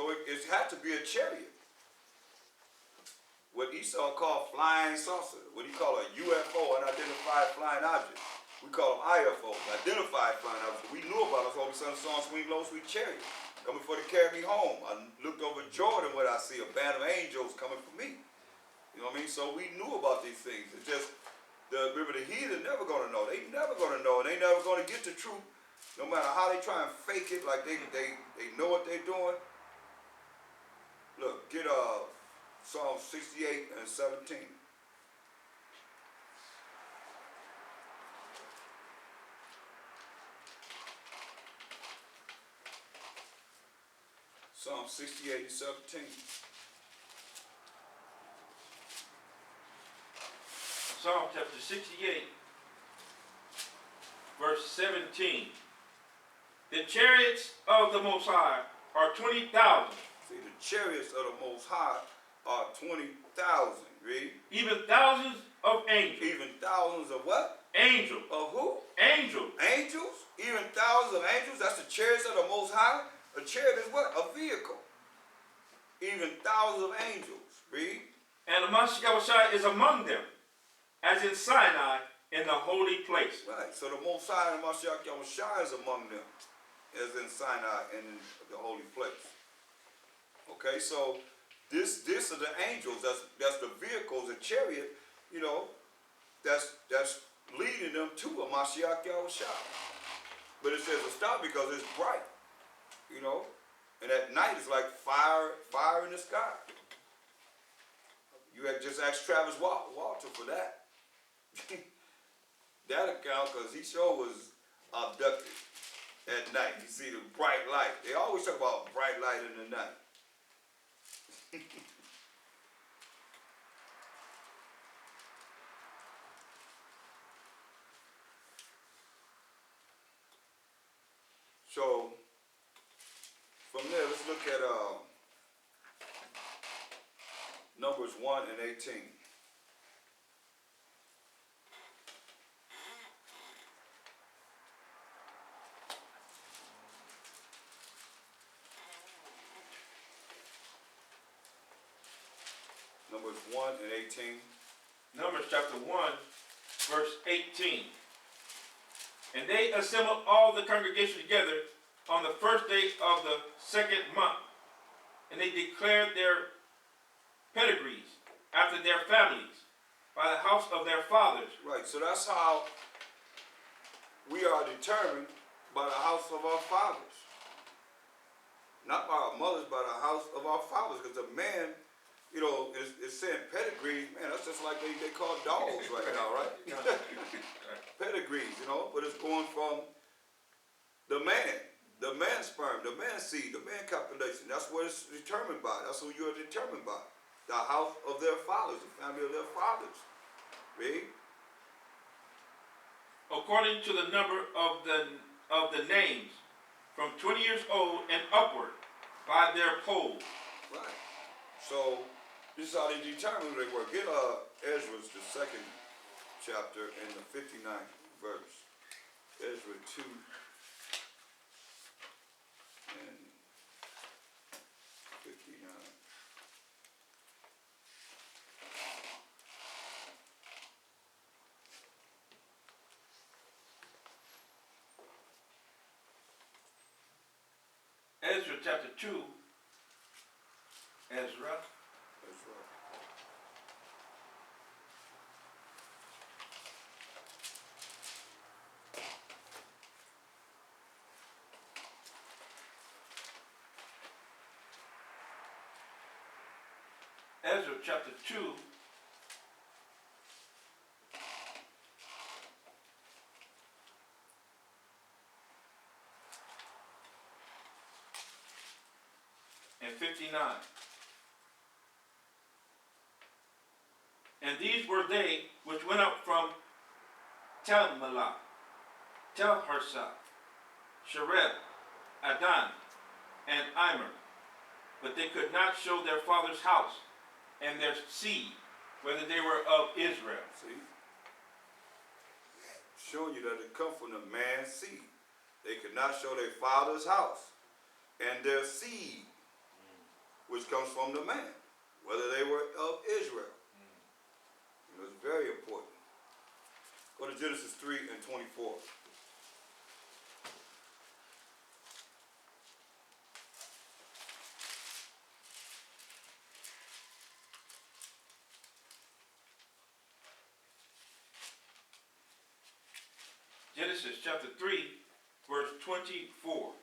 So it had to be a chariot. What Esau called flying saucer, what he called a UFO, unidentified flying object. We call them IFOs, identified flying objects. We knew about us, Holy Son, Song, Swing Low, Sweet Chariot, coming for to carry me home. I looked over Jordan, what I see, a band of angels coming for me. You know what I mean? So we knew about these things. It's just, remember, the heathen never going to know. They never going to know. They never going to get the truth. No matter how they try and fake it, like they know what they're doing. Look, get Psalm 68 and 17. Psalm 68 and 17. Psalm chapter 68, verse 17. The chariots of the Most High are 20,000. See, the chariots of the Most High are 20,000. Read. Even thousands of angels. Even thousands of what? Angels. Of who? Angels. Angels? Even thousands of angels? That's the chariots of the Most High? A chariot is what? A vehicle. Even thousands of angels. Read. And the Mashiach is among them, as in Sinai, in the holy place. Right. So the Most High and Mashiach Yahushua is among them, as in Sinai and in the holy place. Okay, so this are the angels. That's the vehicles, the chariot. You know, that's leading them to a Mashiach Yahushua. But it says to stop because it's bright. You know, and at night it's like fire in the sky. You had just asked Travis Walter for that. That account, because he sure was abducted at night. You see the bright light. They always talk about bright light in the night. So from there, let's look at Numbers 1 and 18. Numbers 1 and 18. Numbers chapter 1, verse 18. And they assembled all the congregation together on the first day of the second month. And they declared their pedigrees after their families by the house of their fathers. Right, so that's how we are determined by the house of our fathers. Not by our mothers, by the house of our fathers. Because a man, you know, is saying pedigrees, man, that's just like they call dogs right now, right? Pedigrees, you know, but it's going from the man's sperm, the man's seed, the man calculation. That's what it's determined by. That's who you're determined by. The house of their fathers, the family of their fathers. Read. According to the number of the names, from 20 years old and upward, by their polls. Right. So this is how they determine who they were. Get Ezra's, the second chapter, and the 59th verse. Ezra 2 and 59. Ezra chapter 2. Ezra. That's right. Ezra chapter 2. And 59. And these were they which went up from Telmelah, Telharsah, Shereb, Adon, and Immer. But they could not show their father's house and their seed, whether they were of Israel. See? Showing you that it come from the man's seed. They could not show their father's house and their seed. which comes from the man, whether they were of Israel. You know, it's very important. Go to Genesis 3:24. Genesis chapter 3, verse 24.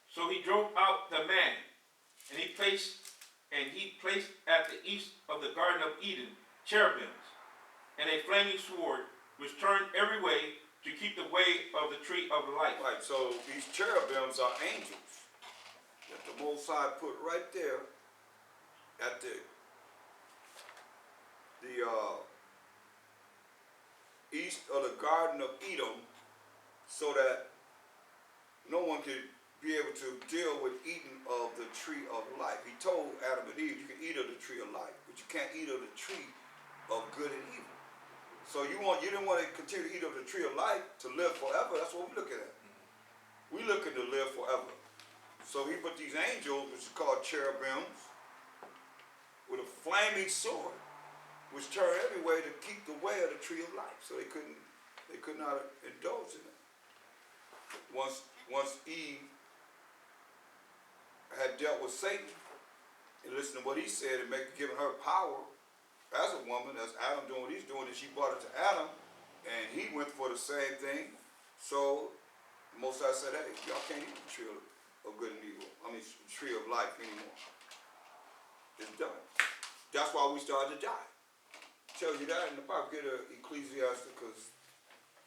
So he drove out the man, and he placed at the east of the Garden of Eden cherubims, and a flaming sword, which turned every way to keep the way of the tree of life. Right, so these cherubims are angels that the Most High put right there at the east of the Garden of Eden, so that no one could be able to deal with eating of the tree of life. He told Adam and Eve, you can eat of the tree of life, but you can't eat of the tree of good and evil. So you didn't want to continue to eat of the tree of life to live forever. That's what we're looking at. We're looking to live forever. So he put these angels, which is called cherubims, with a flaming sword, which turned every way to keep the way of the tree of life. So they could not indulge in it. Once Eve had dealt with Satan and listened to what he said and given her power as a woman, as Adam doing what he's doing, and she brought it to Adam, and he went for the same thing. So Most High said, hey, y'all can't eat the tree of good and evil. I mean, the tree of life anymore. It's done. That's why we started to die. Tells you that in the Bible. Get Ecclesiasticus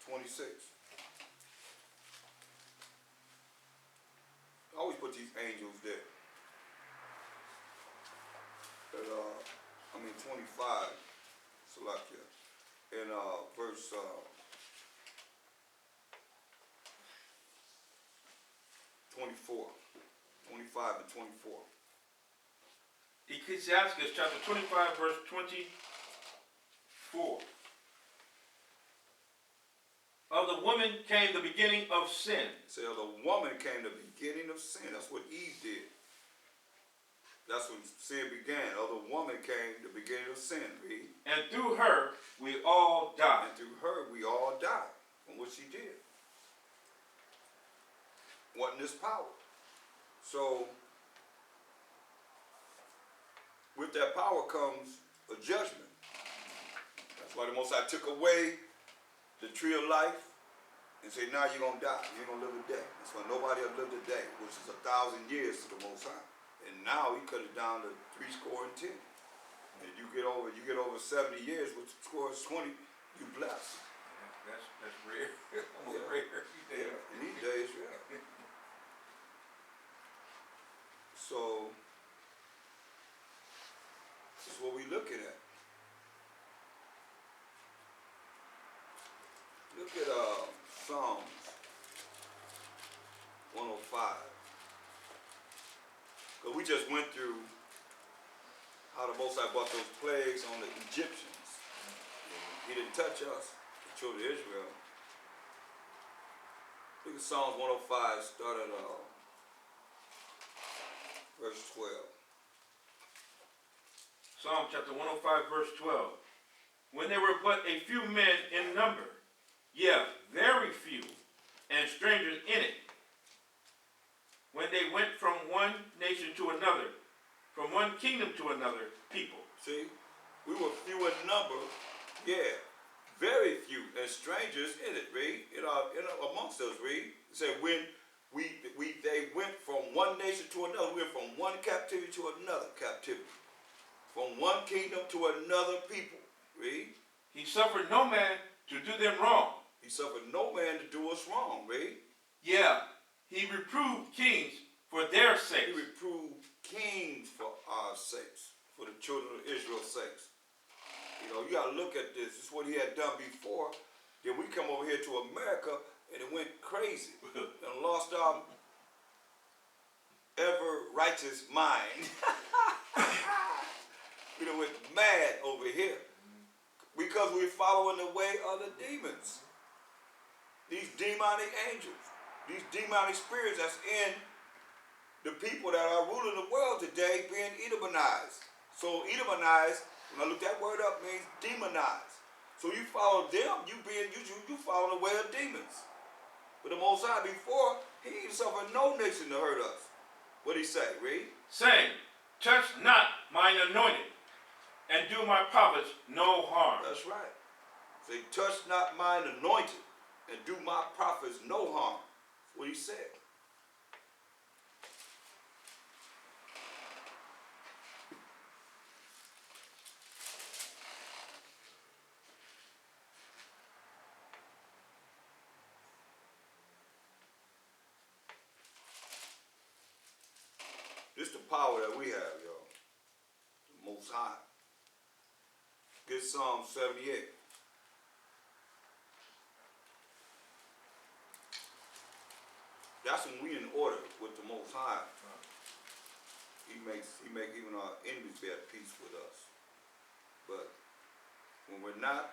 26. I always put these angels there. But, 25, Salakia, in verse 24, 25 and 24. Ecclesiastes chapter 25, verse 24. Of the woman came the beginning of sin. So the woman came the beginning of sin. That's what Eve did. That's when sin began. Of the woman came the beginning of sin. Read. And through her we all died. And through her we all died from what she did. Wasn't this power? So with that power comes a judgment. That's why the Most High took away the tree of life and said, now you're going to die. You ain't going to live a day. That's why nobody will live a day, which is 1,000 years to the Most High. And now he cut it down to 70. And you get over 70 yeyears, which scores 20, you blessed. That's rare. Almost Yeah. rare. Yeah, in these days, yeah. So, this is what we're looking at. Look at Psalms 105. Because we just went through how the Most High brought those plagues on the Egyptians. He didn't touch us, the children of Israel. Look at Psalms 105, start at verse 12. Psalm chapter 105, verse 12. When there were but a few men in number, very few, and strangers in it, when they went from one nation to another, from one kingdom to another people. See, we were few in number, very few, and strangers in it, read, amongst us, read. It said when they went from one nation to another, we went from one captivity to another captivity, from one kingdom to another people, read. He suffered no man to do them wrong. He suffered no man to do us wrong, read. He reproved kings for their sakes. He reproved kings for our sakes, for the children of Israel's sakes. You know, you got to look at this. This is what he had done before. Then we come over here to America and it went crazy and lost our ever righteous mind. We done went mad over here because we're following the way of the demons. These demonic angels, these demonic spirits that's in the people that are ruling the world today being Edomanized. So Edomanized, when I look that word up, means demonized. So you follow them, you follow the way of demons. But the Most High, before, he ain't suffered no nation to hurt us. What'd he say? Read. Saying, touch not mine anointed, and do my prophets no harm. That's right. Say, touch not mine anointed, and do my prophets no harm. That's what he said. This the power that we have, y'all. The Most High. Get Psalm 78. That's when we in order with the Most High. He make even our enemies be at peace with us. But when we're not,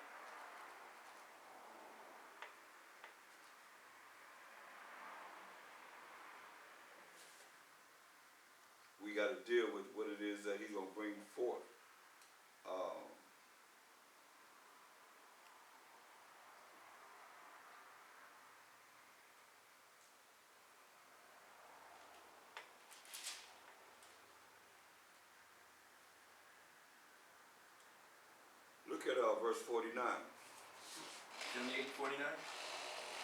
we got to deal with what it is that he's going to bring forth. Look at verse 49. 78:49.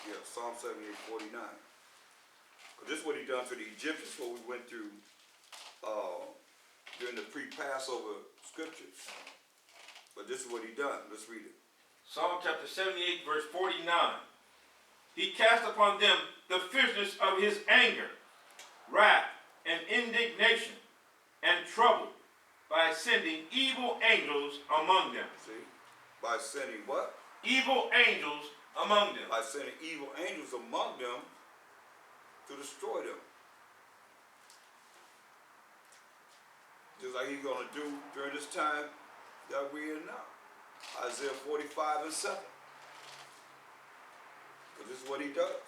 Yeah, Psalm 78:49. Because this is what he done to the Egyptians, what we went through during the pre-Passover scriptures. But this is what he done. Let's read it. Psalm chapter 78, verse 49. He cast upon them the fierceness of his anger, wrath, and indignation, and trouble, by sending evil angels among them. See? By sending what? Evil angels among them. By sending evil angels among them to destroy them. Just like he's going to do during this time that we're in now. Isaiah 45 and 7. Because this is what he does.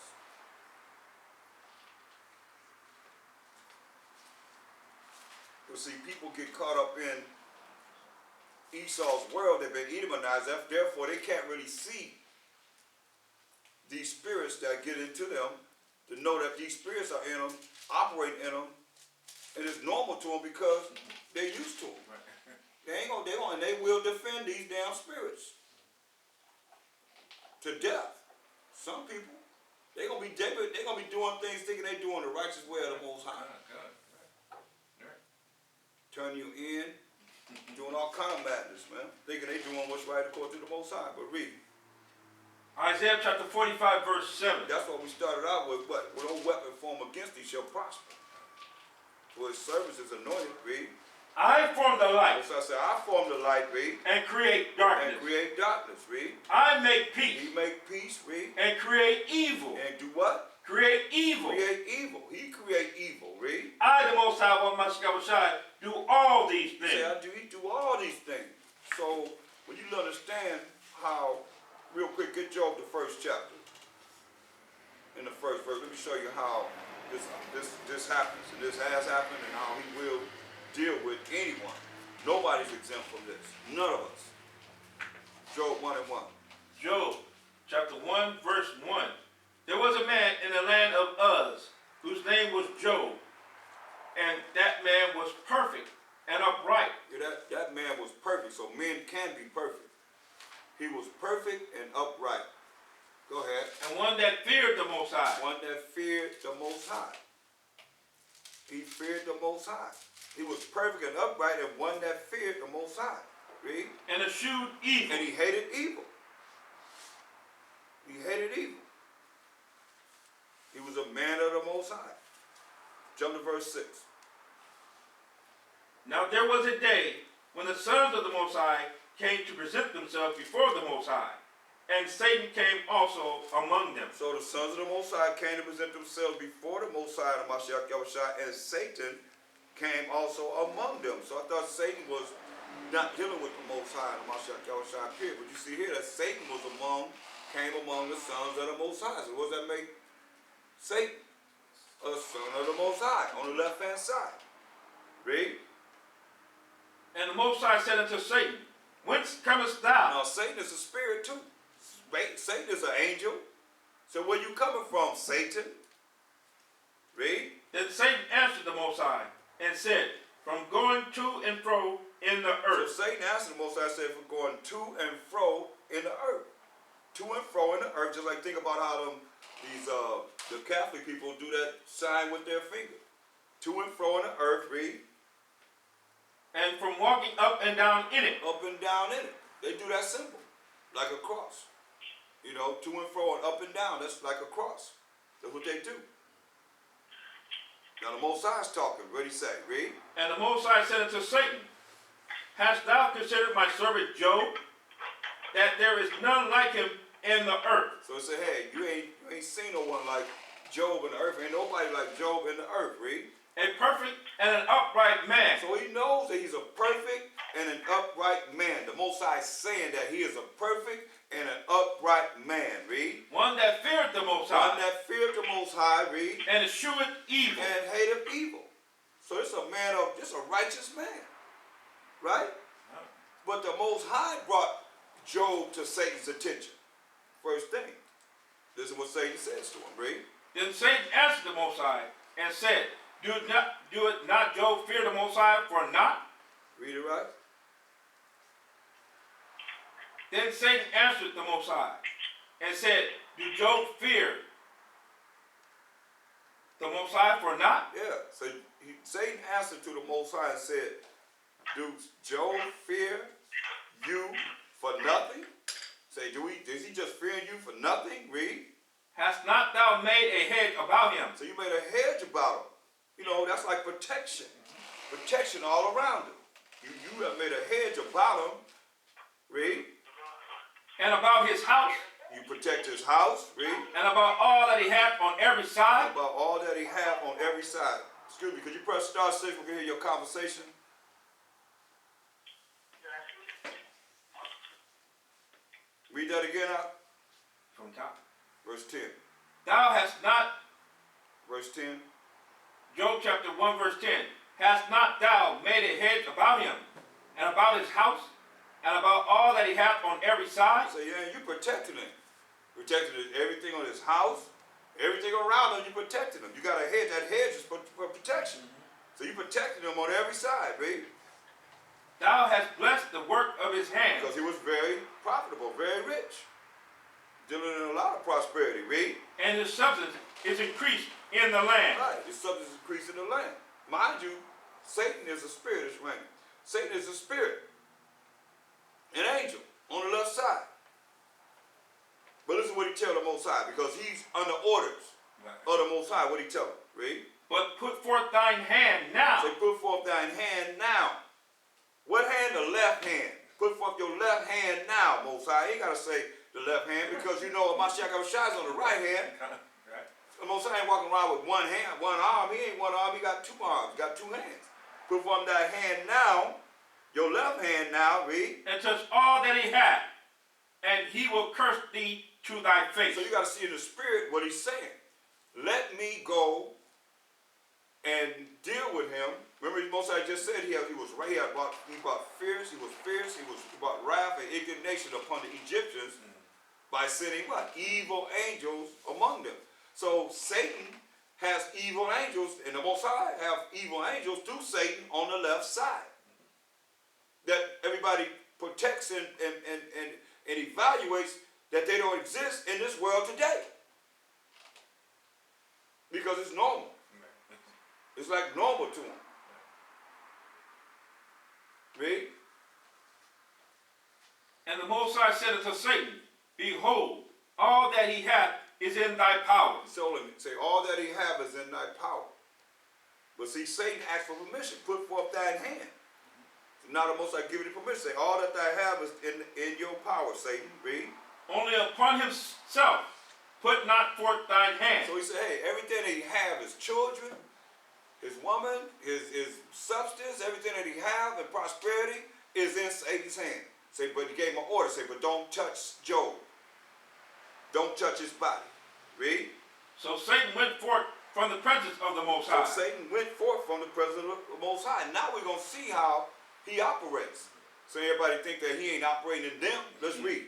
You see, people get caught up in Esau's world. They've been Edomanized. Therefore, they can't really see these spirits that get into them, to know that these spirits are in them, operate in them, and it's normal to them because they're used to them. And they will defend these damn spirits to death. Some people, they're gonna be doing things thinking they're doing the righteous way of the Most High. Turn you in, doing all kind of madness, man. Thinking they doing what's right according to the Most High. But read. Isaiah chapter 45, verse 7. That's what we started out with. What? With no weapon formed against thee shall prosper. For his service is anointed. Read. I form the light. So I said, I form the light. Read. And create darkness. And create darkness. Read. I make peace. He make peace. Read. And create evil. And do what? Create evil. Create evil. He create evil. Read. I, the Most High, one Mashkabashai, do all these things. He do all these things. So when you understand how, real quick, get Job the first chapter. In the first verse, let me show you how this happens, and this has happened, and how he will deal with anyone. Nobody's exempt from this. None of us. Job 1 and 1. Job chapter 1, verse 1. There was a man in the land of Uz, whose name was Job, and that man was perfect and upright. Yeah, that man was perfect, so men can be perfect. He was perfect and upright. Go ahead. And one that feared the Most High. One that feared the Most High. He feared the Most High. He was perfect and upright, and one that feared the Most High. Read. And eschewed evil. And he hated evil. He hated evil. He was a man of the Most High. Jump to verse 6. Now there was a day when the sons of the Most High came to present themselves before the Most High, and Satan came also among them. So the sons of the Most High came to present themselves before the Most High, the Mashiach Yahushua, and Satan came also among them. So I thought Satan was not dealing with the Most High, the Mashiach Yahushua, period. But you see here that Satan came among the sons of the Most High. So what does that make Satan? a son of the Most High on the left-hand side. Read. And the Most High said unto Satan, Whence comest thou? Now Satan is a spirit too. Satan is an angel. So where you coming from, Satan? Read. Then Satan answered the Most High, and said, From going to and fro in the earth. So Satan answered the Most High, said, for going to and fro in the earth. To and fro in the earth, just like think about how the Catholic people do that sign with their finger. To and fro in the earth, read. And from walking up and down in it. Up and down in it. They do that symbol, like a cross. You know, to and fro and up and down, that's like a cross. That's what they do. Now the Most High is talking. What did he say? Read. And the Most High said unto Satan, Hast thou considered my servant Job, that there is none like him in the earth? So it said, hey, you ain't seen no one like Job in the earth. Ain't nobody like Job in the earth. Read. A perfect and an upright man. So he knows that he's a perfect and an upright man. The Most High is saying that he is a perfect and an upright man. Read. One that feared the Most High. One that feared the Most High. Read. And escheweth evil. And hated evil. So it's a man of, just a righteous man. Right? But the Most High brought Job to Satan's attention. First thing. This is what Satan says to him. Read. Then Satan answered the Most High, and said, Do it not Job fear the Most High for naught? Read it right. Then Satan answered the Most High, and said, Do Job fear the Most High for naught? Yeah. So Satan answered to the Most High and said, do Job fear you for nothing? Say, is he just fearing you for nothing? Read. Hast not thou made a hedge about him? So you made a hedge about him. You know, that's like protection. Protection all around him. You have made a hedge about him. Read. And about his house? You protect his house. Read. And about all that he hath on every side? About all that he have on every side. Excuse me, could you press star 6? We can hear your conversation. Read that again out. From top. Verse 10. Thou hast not, Verse 10. Job chapter 1 verse 10, hast not thou made a hedge about him, and about his house, and about all that he hath on every side? So yeah, you protecting him. Protecting everything on his house, everything around him, you protecting him. You got a hedge, that hedge is for protection. So you protecting him on every side, baby. Thou hast blessed the work of his hands. Because he was very profitable, very rich. Dealing in a lot of prosperity, read. And his substance is increased in the land. Right, his substance is increased in the land. Mind you, Satan is a spirit, is right. Satan is a spirit. An angel on the left side. But listen what he tell the Most High, because he's under orders of the Most High. What he tell him? Read. But put forth thine hand now. Say, put forth thine hand now. What hand? The left hand. Put forth your left hand now, Most High. He ain't got to say the left hand, because you know Mashiach Shai is on the right hand. The Most High ain't walking around with one hand, one arm. He ain't one arm, he got two arms, got two hands. Put forth thy hand now, your left hand now, read. And touch all that he hath, and he will curse thee to thy face. So you got to see in the spirit what he's saying. Let me go and deal with him. Remember, Most High just said he brought fierce, he brought wrath and indignation upon the Egyptians by sending what? Evil angels among them. So Satan has evil angels, and the Most High have evil angels through Satan on the left side. That everybody protects and evaluates that they don't exist in this world today. Because it's normal. It's like normal to them. Read. And the Most High said unto Satan, Behold, all that he hath is in thy power. So say, all that he have is in thy power. But see, Satan asked for permission. Put forth thine hand. So now the Most High give you the permission. Say, all that thou have is in your power, Satan. Read. Only upon himself put not forth thine hand. So he said, hey, everything that he have, his children, his woman, his substance, everything that he have and prosperity is in Satan's hand. Say, but he gave him an order. Say, but don't touch Job. Don't touch his body. Read. So Satan went forth from from the presence of the Most So High. Satan went forth from the presence of the Most High. Now we're going to see how he operates. So everybody think that he ain't operating in them. Let's read.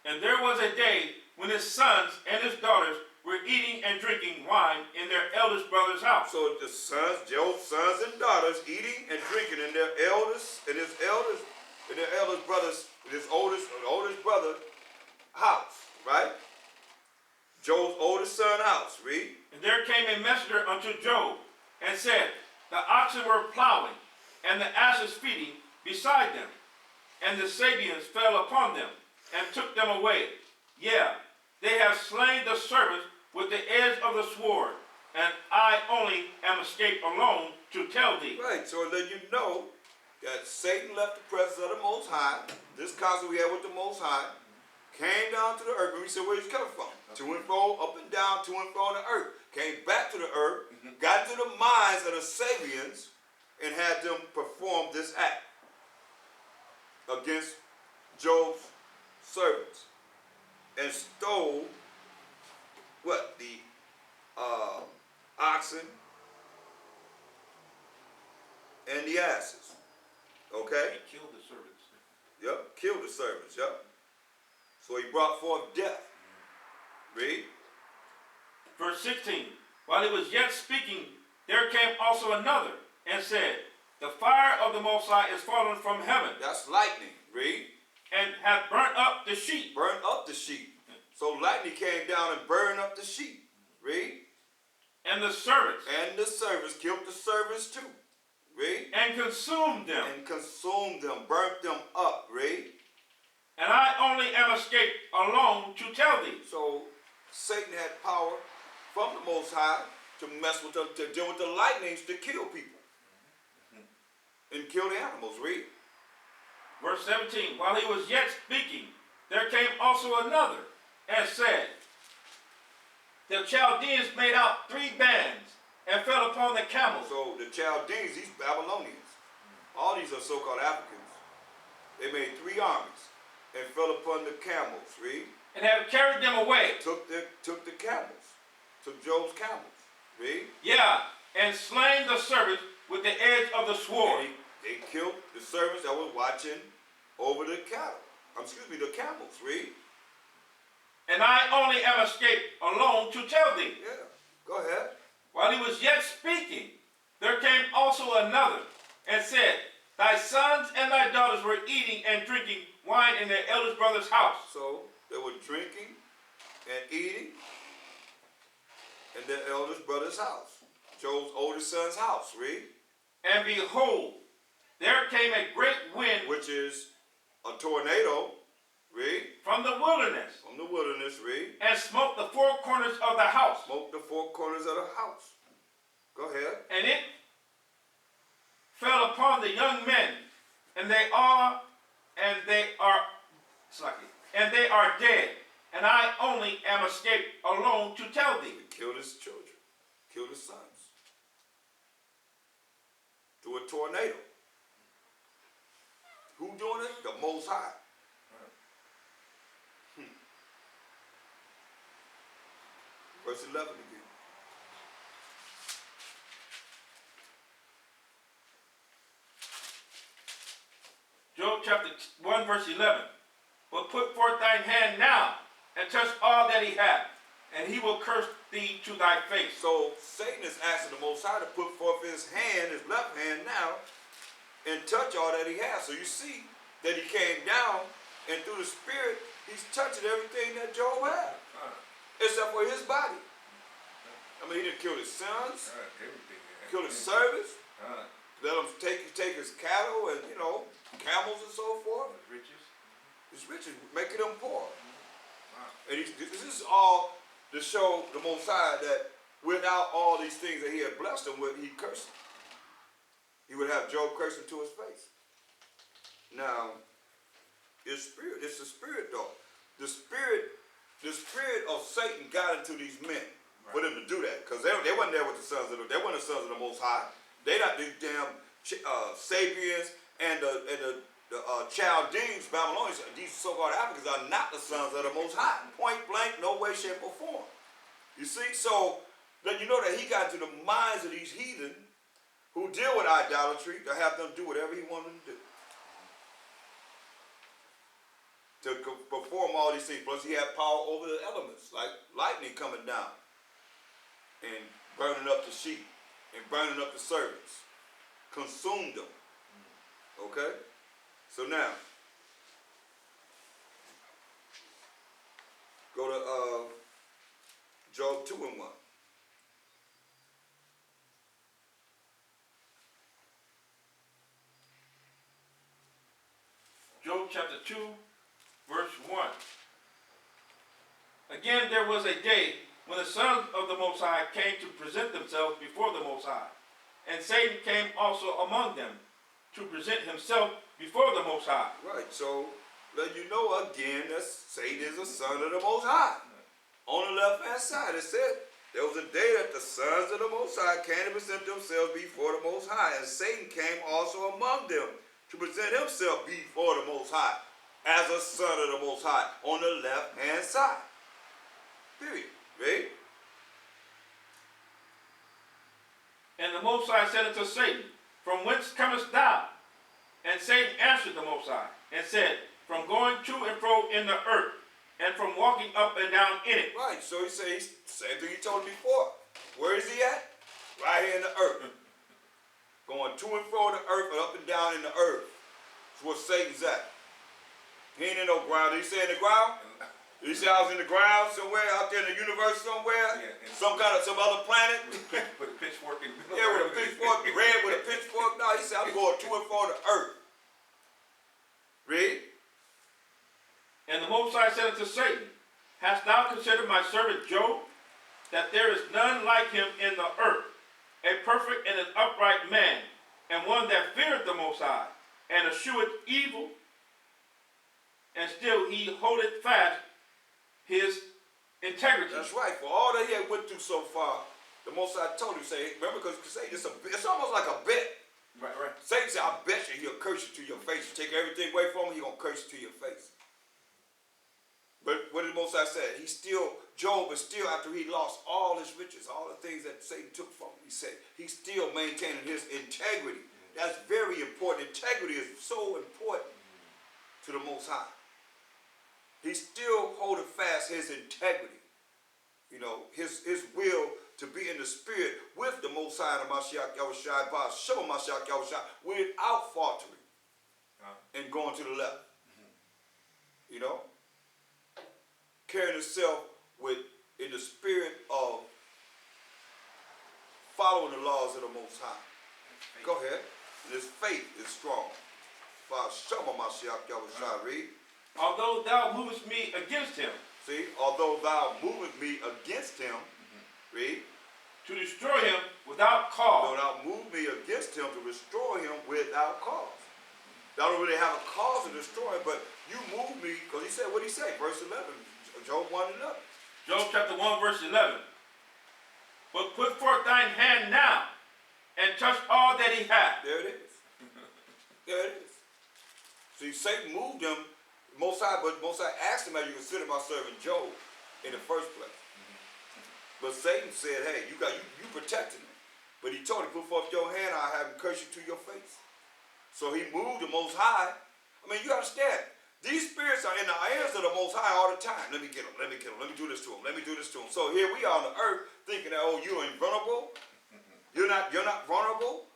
And there was a day when his sons and his daughters were eating and drinking wine in their eldest brother's house. So the sons, Job's sons and daughters, eating and drinking in their eldest and his eldest brothers, his oldest brother house, right? Job's oldest son house. Read. And there came a messenger unto Job, and said, the oxen were plowing, and the asses feeding beside them, and the Sabians fell upon them, and took them away. Yeah, they have slain the servants with the edge of the sword, and I only am escaped alone to tell thee. Right, so let you know that Satan left the presence of the Most High. This council we had with the Most High came down to the earth, and we said where he's coming from. To and fro, up and down, to and fro on the earth. Came back to the earth, got into the minds of the Sabians, and had them perform this act against Job's servants. And stole what? The oxen and the asses. Okay? They killed the servants. Yep. Killed the servants. Yep. So he brought forth death. Read. Verse 16, while he was yet speaking, there came also another, and said, the fire of the Most High is fallen from heaven, That's lightning. Read. and hath burnt up the sheep. Burn up the sheep. So lightning came down and burned up the sheep. Read. And the servants, And the servants killed the servants too. Read. and consumed them. And consumed them, burnt them up. Read. And I only am escaped alone to tell thee. So Satan had power from the Most High to mess with to deal with the lightnings to kill people. And kill the animals. Read. Verse 17, while he was yet speaking, there came also another, and said, the Chaldeans made out 3 bands, and fell upon the camels. So the Chaldeans, these Babylonians, all these are so-called Africans. They made 3 armies and fell upon the camels. Read. And have carried them away. Took the camels. Took Job's camels. Read. Yeah, and slain the servants with the edge of the sword. And they killed the servants that were watching over the cattle. The camels. Read. And I only am escaped alone to tell thee. Yeah. Go ahead. While he was yet speaking, there came also another, and said, thy sons and thy daughters were eating and drinking wine in their eldest brother's house. So they were drinking and eating in their eldest brother's house. Job's oldest son's house. Read. And behold, there came a great wind Which is a tornado. Read. from the wilderness, From the wilderness. Read. and smote the 4 corners of the house. Smoke the 4 corners of the house. Go ahead. And it fell upon the young men, and they are dead, and I only am escaped alone to tell thee. He killed his children. Killed his sons. Through a tornado. Who doing it? The Most High. Verse 11 again. Job chapter 1 verse 11. But put forth thine hand now, and touch all that he hath, and he will curse thee to thy face. So Satan is asking the Most High to put forth his hand, his left hand now, and touch all that he has. So you see that he came down, and through the Spirit, he's touching everything that Job had, except for his body. I mean, he didn't kill his sons, killed his servants, let him take his cattle and, camels and so forth. His riches, making them poor. And this is all to show the Most High that without all these things that he had blessed him with, he cursed him. He would have Job curse him to his face. Now, it's the spirit though. The spirit of Satan got into these men for them to do that. Because they wasn't there with the sons of they weren't the sons of the Most High. They not these damn Sabians and the Chaldeans, Babylonians, these so-called Africans are not the sons of the Most High. Point blank, no way, shape, or form. You see, so let you know that he got into the minds of these heathen who deal with idolatry to have them do whatever he wanted them to do. To perform all these things. Plus he had power over the elements, like lightning coming down and burning up the sheep and burning up the servants. Consumed them. Okay? So now, go to Job 2:1. Job chapter 2, verse 1. Again, there was a day when the sons of the Most High came to present themselves before the Most High, and Satan came also among them to present himself before the Most High. Right, so let you know again that Satan is a son of the Most High. On the left-hand side, it said, there was a day that the sons of the Most High came to present themselves before the Most High, and Satan came also among them to present himself before the Most High as a son of the Most High on the left-hand side. Period. Right? And the Most High said unto Satan, From whence comest thou? And Satan answered the Most High, and said, From going to and fro in the earth, and from walking up and down in it. Right, so he says, same thing he told me before. Where is he at? Right here in the earth. Going to and fro in the earth and up and down in the earth. That's where Satan's at. He ain't in no ground. Did he say in the ground? Did he say I was in the ground somewhere, out there in the universe somewhere? Yeah, some other planet? With a pitchfork. Yeah, with a pitchfork, red with a pitchfork. No, he said I'm going to and fro the earth. Read. And the Most High said unto Satan, Hast thou considered my servant Job, that there is none like him in the earth, a perfect and an upright man, and one that feareth the Most High, and escheweth evil, and still he holdeth fast his integrity. That's right. For all that he had went through so far, the Most High told him, say, remember, because Satan, it's almost like a bet. Right. Satan said, I bet you he'll curse you to your face. You take everything away from him, he's going to curse you to your face. But what did the Most High say? Job is still, after he lost all his riches, all the things that Satan took from him, he said, he's still maintaining his integrity. That's very important. Integrity is so important to the Most High. He's still holding fast his integrity. You know, his will to be in the spirit with the Most High and Mashiach Yahushua, Shema Mashiach Yahushua, without faltering and going to the left. You know? Carrying himself in the spirit of following the laws of the Most High. Go ahead. And his faith is strong. Shema Mashiach Yahushua, read. Although thou movest me against him. See, although thou movest me against him, read. To destroy him without cause. Though thou move me against him to destroy him without cause. Thou don't really have a cause to destroy him, but you move me, because he said, what did he say? Verse 11, Job 1:11. Job chapter 1 verse 11. But put forth thine hand now, and touch all that he hath. There it is. There it is. See, Satan moved him, Most High asked him, have you considered my servant Job in the first place? But Satan said, hey, you protected him. But he told him, put forth your hand, I'll have him curse you to your face. So he moved the Most High. I mean, you understand, these spirits are in the ears of the Most High all the time. Let me get him, let me do this to him, let me do this to him. So here we are on the earth thinking that, oh, you're invulnerable. You're not vulnerable.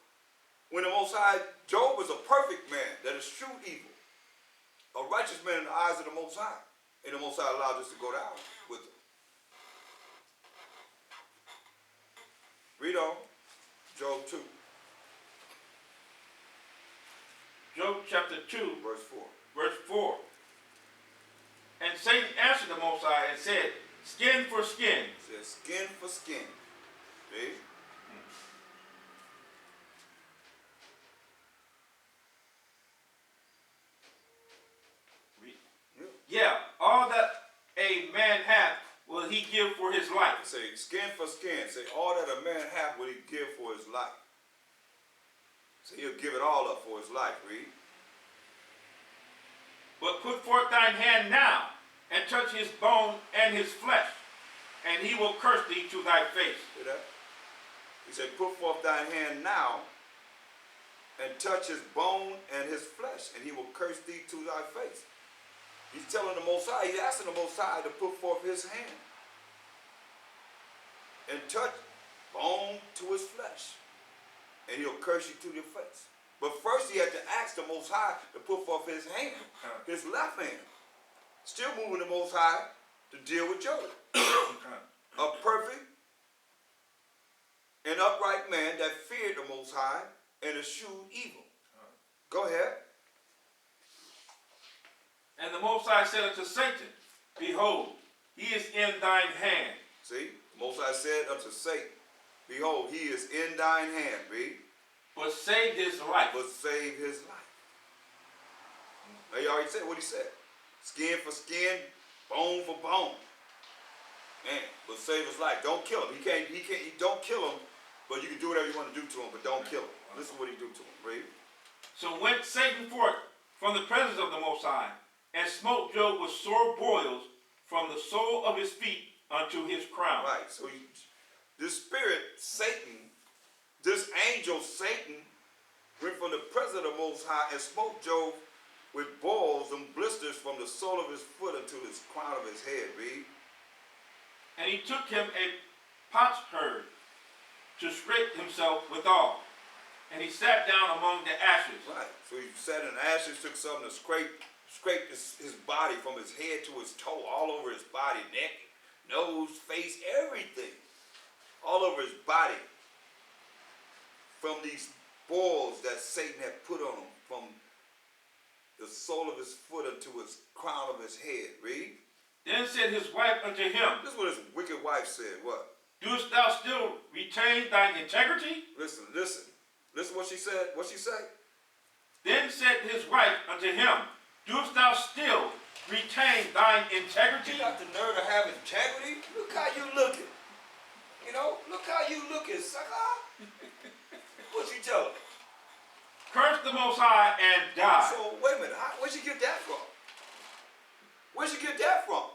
When the Most High, Job was a perfect man that eschewed evil. A righteous man in the eyes of the Most High. And the Most High allowed us to go down with him. Read on. Job 2. Job chapter 2 verse 4. Verse 4. And Satan answered the Most High and said, Skin for skin. It says skin for skin. See? Yeah, all that a man hath will he give for his life. Say skin for skin. Say all that a man hath will he give for his life. So he'll give it all up for his life. Read. But put forth thine hand now, and touch his bone and his flesh, and he will curse thee to thy face. See that? He said, put forth thine hand now, and touch his bone and his flesh, and he will curse thee to thy face. He's telling the Most High, he's asking the Most High to put forth his hand and touch bone to his flesh, and he'll curse you to your face. But first he had to ask the Most High to put forth his hand, his left hand. Still moving the Most High to deal with Job. A perfect and upright man that feared the Most High and eschewed evil. Go ahead. And the Most High said unto Satan, behold, he is in thine hand. See, the Most High said unto Satan, behold, he is in thine hand, read. But save his life. But save his life. Now he already said what he said. Skin for skin, bone for bone. Man, but save his life. Don't kill him. He don't kill him, but you can do whatever you want to do to him, but don't kill him. Listen to what he do to him, read. So went Satan forth from the presence of the Most High, and smote Job with sore boils from the sole of his feet unto his crown. Right, so this spirit, Satan, this angel, Satan, went from the presence of the Most High and smote Job with boils and blisters from the sole of his foot unto the crown of his head, read. And he took him a potsherd to scrape himself withal. And he sat down among the ashes. Right, so he sat in the ashes, took something to scrape his body from his head to his toe, all over his body, neck, nose, face, everything. All over his body. From these boils that Satan had put on him, from the sole of his foot unto his crown of his head. Read. Then said his wife unto him. This is what his wicked wife said. What? Dost thou still retain thine integrity? Listen. Listen what she said. What she say? Then said his wife unto him, dost thou still retain thine integrity? You got the nerve to have integrity? Look how you looking. You know, look how you looking, sucker. What you tell her? Curse the Most High and die. So, wait a minute. Where'd you get that from? Where'd you get that from?